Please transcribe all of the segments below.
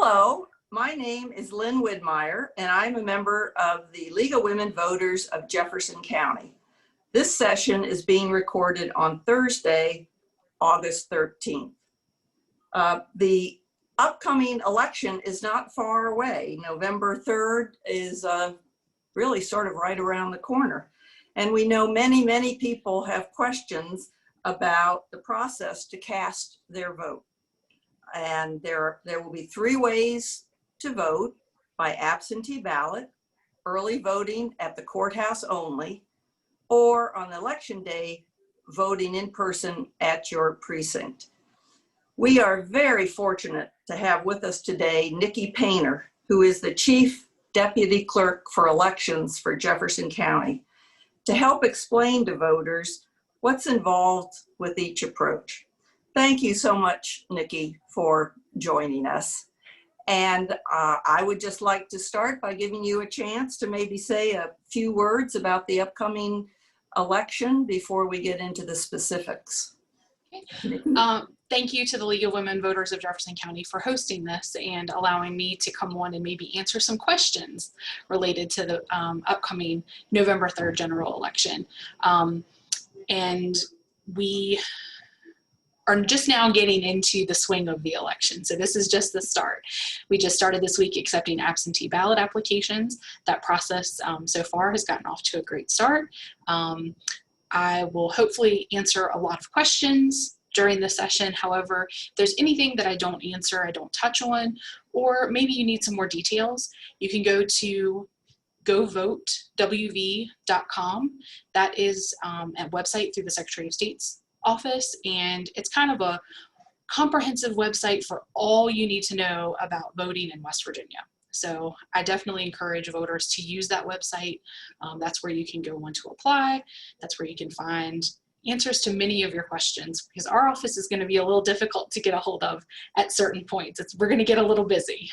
Hello, my name is Lyn Widmyer, and I'm a member of the League of Women Voters of Jefferson County. This session is being recorded on Thursday, August 13th. The upcoming election is not far away. November 3rd is really sort of right around the corner. And we know many people have questions about the process to cast their vote. And there will be 3 ways to vote: by absentee ballot, early voting at the courthouse only, or on election day, voting in person at your precinct. We are very fortunate to have with us today Nikki, who is the Chief Deputy Clerk for Elections for Jefferson County, to help explain to voters what's involved with each approach. Thank you so much, Nikki, for joining us. And I would just like to start by giving you a chance to maybe say a few words about the upcoming election before we get into the specifics. Okay. Thank you to the League of Women Voters of Jefferson County for hosting this and allowing me to come on and maybe answer some questions related to the upcoming November 3rd general election. And we are just now getting into the swing of the election. So this is just the start. We just started this week accepting absentee ballot applications. That process so far has gotten off to a great start. I will hopefully answer a lot of questions during the session. However, if there's anything that I don't answer, I don't touch on, or maybe you need some more details, you can go to govotewv.com. That is a website through the Secretary of State's office, and it's kind of a comprehensive website for all you need to know about voting in West Virginia. So I definitely encourage voters to use that website. That's where you can go on to apply. That's where you can find answers to many of your questions, because our office is going to be a little difficult to get a hold of at certain points. We're going to get a little busy.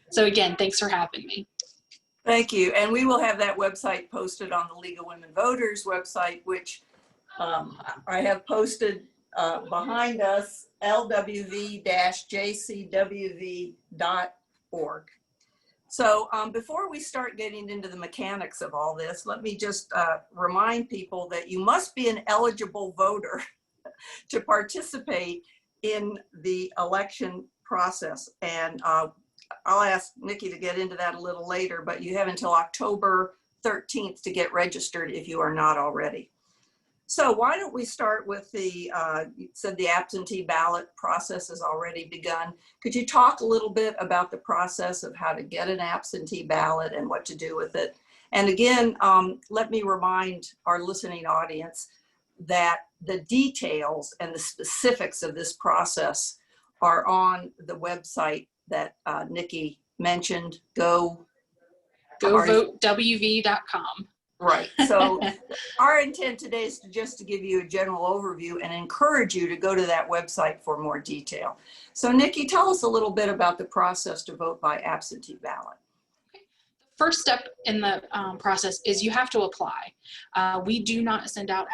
So again, thanks for having me. Thank you. And we will have that website posted on the League of Women Voters website, which I have posted behind us, lwv-jcwv.org. So before we start getting into the mechanics of all this, let me just remind people that you must be an eligible voter to participate in the election process. And I'll ask Nikki to get into that a little later, but you have until October 13th to get registered if you are not already. So why don't we start with the, you said the absentee ballot process has already begun. Could you talk a little bit about the process of how to get an absentee ballot and what to do with it? And again, let me remind our listening audience that the details and the specifics of this process are on the website that Nikki mentioned, govotewv.com. Right. So our intent today is just to give you a general overview and encourage you to go to that website for more detail. So Nikki, tell us a little bit about the process to vote by absentee ballot. Okay. The first step in the process is you have to apply. We do not send out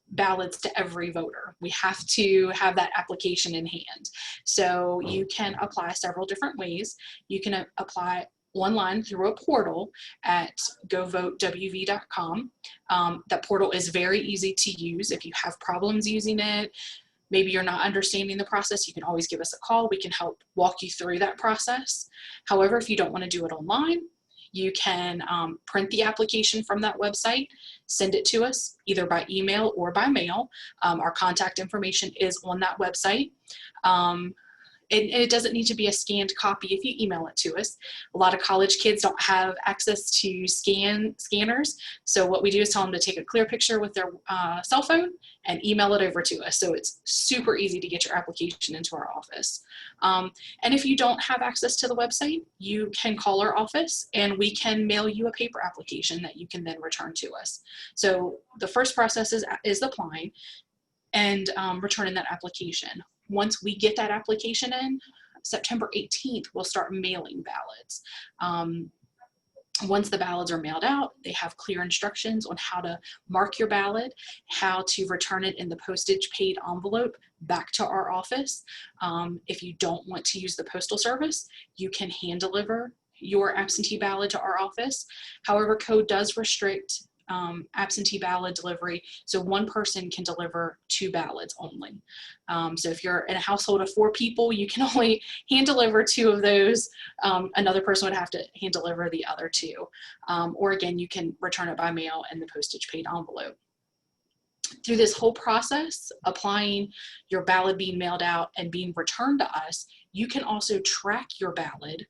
ballots to every voter. We have to have that application in hand. So you can apply several different ways. You can apply online through a portal at govotewv.com. That portal is very easy to use. If you have problems using it, maybe you're not understanding the process, you can always give us a call. We can help walk you through that process. However, if you don't want to do it online, you can print the application from that website, send it to us either by email or by mail. Our contact information is on that website. It doesn't need to be a scanned copy if you email it to us. A lot of college kids don't have access to scanners. So what we do is tell them to take a clear picture with their cell phone and email it over to us. So it's super easy to get your application into our office. And if you don't have access to the website, you can call our office and we can mail you a paper application that you can then return to us. So the first process is applying and returning that application. Once we get that application in, September 18th, we'll start mailing ballots. Once the ballots are mailed out, they have clear instructions on how to mark your ballot, how to return it in the postage paid envelope back to our office. If you don't want to use the postal service, you can hand deliver your absentee ballot to our office. However, code does restrict absentee ballot delivery, so one person can deliver 2 ballots only. So if you're in a household of 4 people, you can only hand deliver 2 of those. Another person would have to hand deliver the other 2. Or again, you can return it by mail in the postage paid envelope. Through this whole process, applying your ballot being mailed out and being returned to us, you can also track your ballot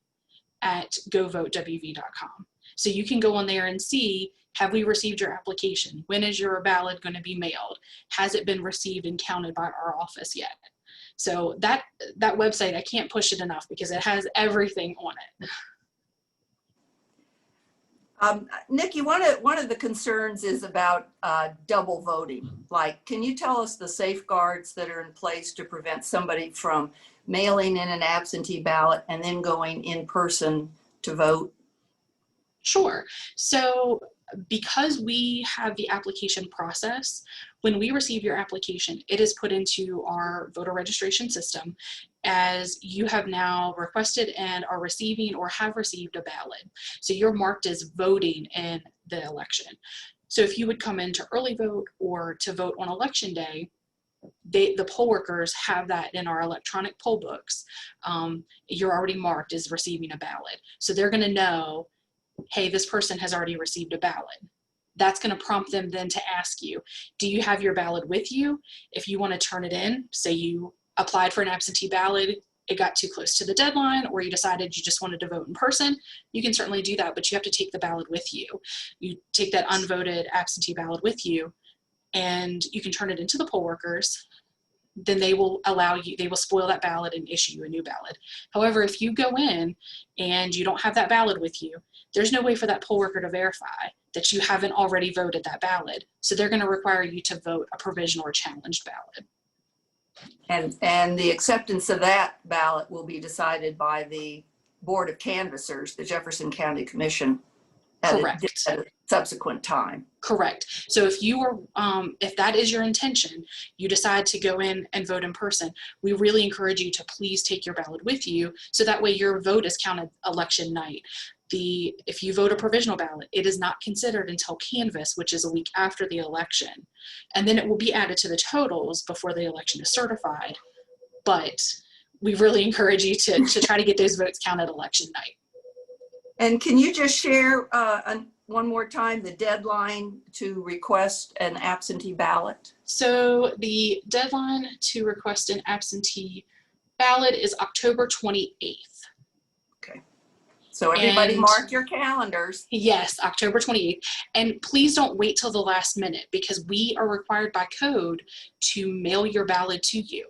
at govotewv.com. So you can go on there and see, have we received your application? When is your ballot going to be mailed? Has it been received and counted by our office yet? So that website, I can't push it enough because it has everything on it. Nikki, one of the concerns is about double voting. Like, can you tell us the safeguards that are in place to prevent somebody from mailing in an absentee ballot and then going in person to vote? Sure. So because we have the application process, when we receive your application, it is put into our voter registration system as you have now requested and are receiving or have received a ballot. So you're marked as voting in the election. So if you would come in to early vote or to vote on election day, the poll workers have that in our electronic poll books. You're already marked as receiving a ballot. So they're going to know, hey, this person has already received a ballot. That's going to prompt them then to ask you, do you have your ballot with you? If you want to turn it in, say you applied for an absentee ballot, it got too close to the deadline, or you decided you just wanted to vote in person, you can certainly do that, but you have to take the ballot with you. You take that unvoted absentee ballot with you, and you can turn it into the poll workers. Then they will allow you, they will spoil that ballot and issue you a new ballot. However, if you go in and you don't have that ballot with you, there's no way for that poll worker to verify that you haven't already voted that ballot. So they're going to require you to vote a provisional or challenged ballot. And the acceptance of that ballot will be decided by the Board of Canvassers, the Jefferson County Commission, at a subsequent time. Correct. So if you are, if that is your intention, you decide to go in and vote in person, we really encourage you to please take your ballot with you, so that way your vote is counted election night. If you vote a provisional ballot, it is not considered until canvass, which is a week after the election, and then it will be added to the totals before the election is certified. But we really encourage you to try to get those votes counted election night. And can you just share one more time the deadline to request an absentee ballot? So the deadline to request an absentee ballot is October 28th. Okay. So everybody mark your calendars. Yes, October 28th. And please don't wait till the last minute, because we are required by code to mail your ballot to you.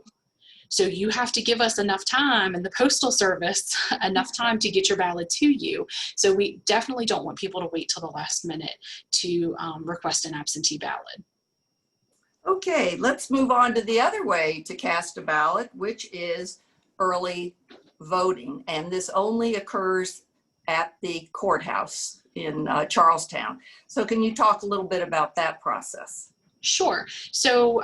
So you have to give us enough time, and the Postal Service enough time to get your ballot to you. So we definitely don't want people to wait till the last minute to request an absentee ballot. Okay, let's move on to the other way to cast a ballot, which is early voting. And this only occurs at the courthouse in Charlestown. So can you talk a little bit about that process? Sure. So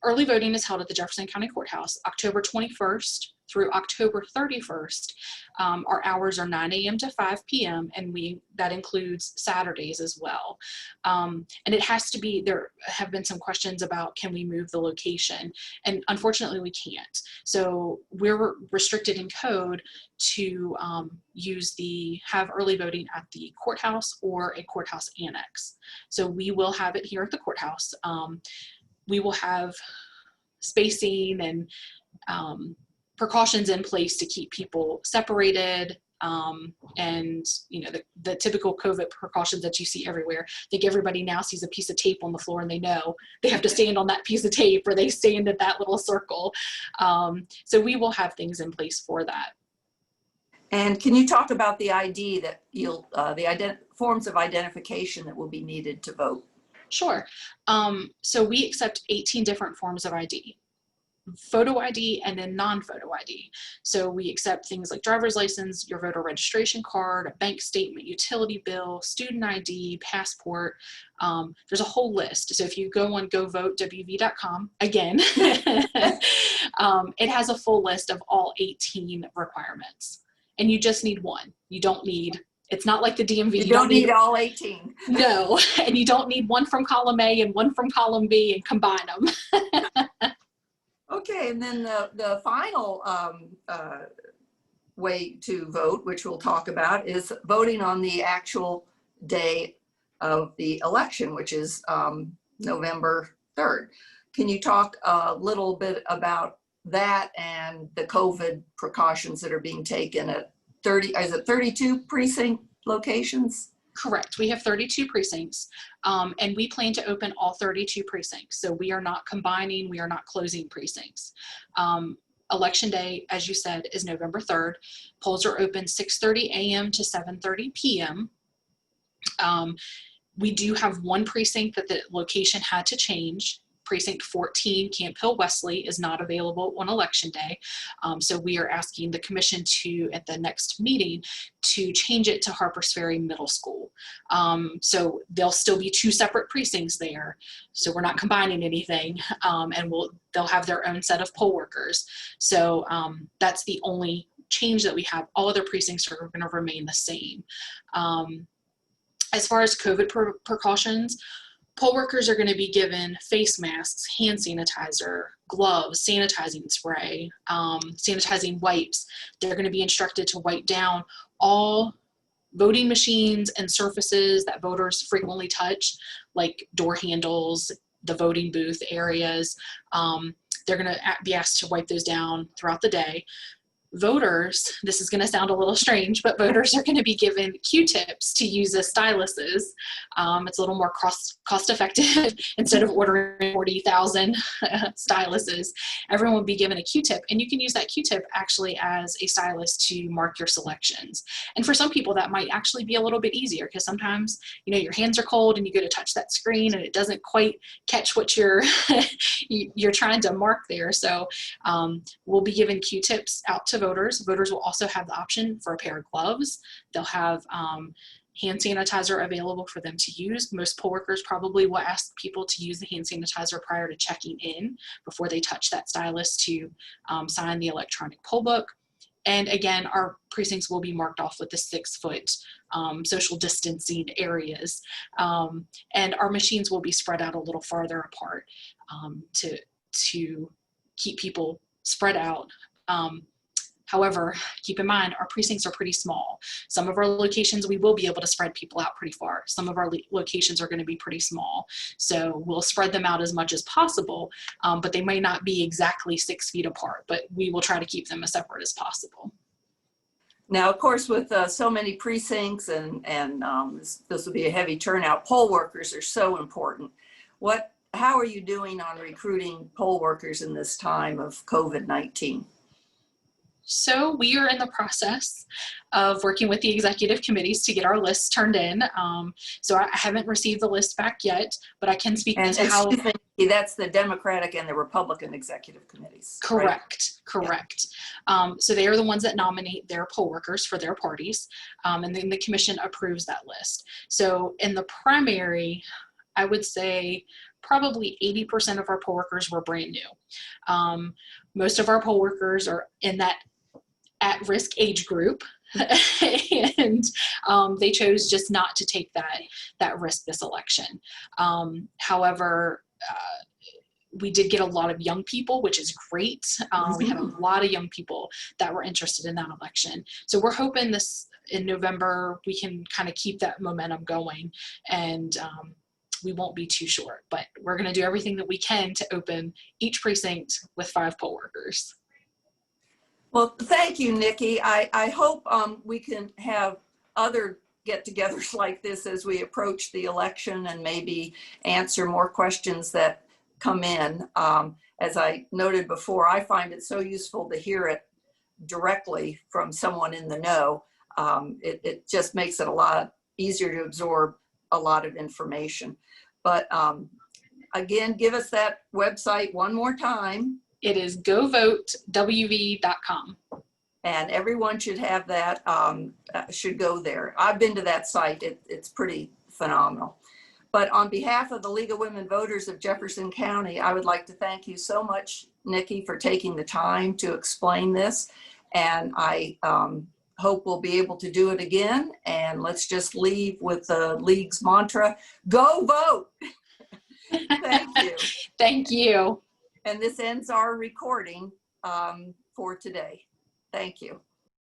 early voting is held at the Jefferson County Courthouse October 21st through October 31st. Our hours are 9 a.m. to 5 p.m. and that includes Saturdays as well. And it has to be, there have been some questions about, can we move the location? And unfortunately we can't. So we're restricted in code to have early voting at the courthouse or a courthouse annex. So we will have it here at the courthouse. We will have spacing and precautions in place to keep people separated, and the typical COVID precautions that you see everywhere. I think everybody now sees a piece of tape on the floor and they know they have to stand on that piece of tape, or they stand at that little circle. So we will have things in place for that. And can you talk about the ID that forms of identification that will be needed to vote? Sure. So we accept 18 different forms of ID. photo ID and then non-photo ID. So we accept things like driver's license, your voter registration card, a bank statement, utility bill, student ID, passport. There's a whole list. So if you go on govotewv.com, again, it has a full list of all 18 requirements. And you just need one. You don't need, it's not like the DMV. You don't need all 18. No, and you don't need one from column A and one from column B and combine them. Okay, and then the final way to vote, which we'll talk about, is voting on the actual day of the election, which is November 3rd. Can you talk a little bit about that and the COVID precautions that are being taken at 32 precinct locations? Correct. We have 32 precincts, and we plan to open all 32 precincts. So we are not combining, we are not closing precincts. Election day, as you said, is November 3rd. Polls are open 6:30 a.m. to 7:30 p.m. We do have one precinct that the location had to change. Precinct 14, Camp Hill Wesley, is not available on election day. So we are asking the commission to, at the next meeting, to change it to Harpers Ferry Middle School. So there'll still be two separate precincts there. So we're not combining anything, and they'll have their own set of poll workers. So that's the only change that we have. All other precincts are going to remain the same. As far as COVID precautions, poll workers are going to be given face masks, hand sanitizer, gloves, sanitizing spray, sanitizing wipes. They're going to be instructed to wipe down all voting machines and surfaces that voters frequently touch, like door handles, the voting booth areas. They're going to be asked to wipe those down throughout the day. Voters, this is going to sound a little strange, but voters are going to be given Q-tips to use as styluses. It's a little more cost effective. Instead of ordering 40,000 styluses, everyone will be given a Q-tip, and you can use that Q-tip actually as a stylus to mark your selections. And for some people, that might actually be a little bit easier, because sometimes, you know, your hands are cold and you go to touch that screen and it doesn't quite catch what you're you're trying to mark there. So we'll be giving Q-tips out to voters. Voters will also have the option for a pair of gloves. They'll have hand sanitizer available for them to use. Most poll workers probably will ask people to use the hand sanitizer prior to checking in, before they touch that stylus to sign the electronic poll book. And again, our precincts will be marked off with the 6-foot social distancing areas. And our machines will be spread out a little farther apart to keep people spread out. However, keep in mind, our precincts are pretty small. Some of our locations, we will be able to spread people out pretty far. Some of our locations are going to be pretty small. So we'll spread them out as much as possible, but they may not be exactly 6 feet apart, but we will try to keep them as separate as possible. Now, of course, with so many precincts and this will be a heavy turnout, poll workers are so important. How are you doing on recruiting poll workers in this time of COVID-19? So we are in the process of working with the executive committees to get our lists turned in. So I haven't received the list back yet, but I can speak to how. That's the Democratic and the Republican executive committees. Correct, right? correct. Yeah. So they are the ones that nominate their poll workers for their parties, and then the commission approves that list. So in the primary, I would say probably 80% of our poll workers were brand new. Most of our poll workers are in that at-risk age group, and they chose just not to take that risk this election. However, we did get a lot of young people, which is great. We had a lot of young people that were interested in that election. So we're hoping this in November, we can kind of keep that momentum going, and we won't be too short, but we're going to do everything that we can to open each precinct with 5 poll workers. Well, thank you, Nikki. I hope we can have other get-togethers like this as we approach the election and maybe answer more questions that come in. As I noted before, I find it so useful to hear it directly from someone in the know. It just makes it a lot easier to absorb a lot of information. But again, give us that website one more time. It is govotewv.com. And everyone should have that, should go there. I've been to that site. It's pretty phenomenal. But on behalf of the League of Women Voters of Jefferson County, I would like to thank you so much, Nikki, for taking the time to explain this. And I hope we'll be able to do it again. And let's just leave with the League's mantra, go vote. Thank you. Thank you. And this ends our recording for today. Thank you.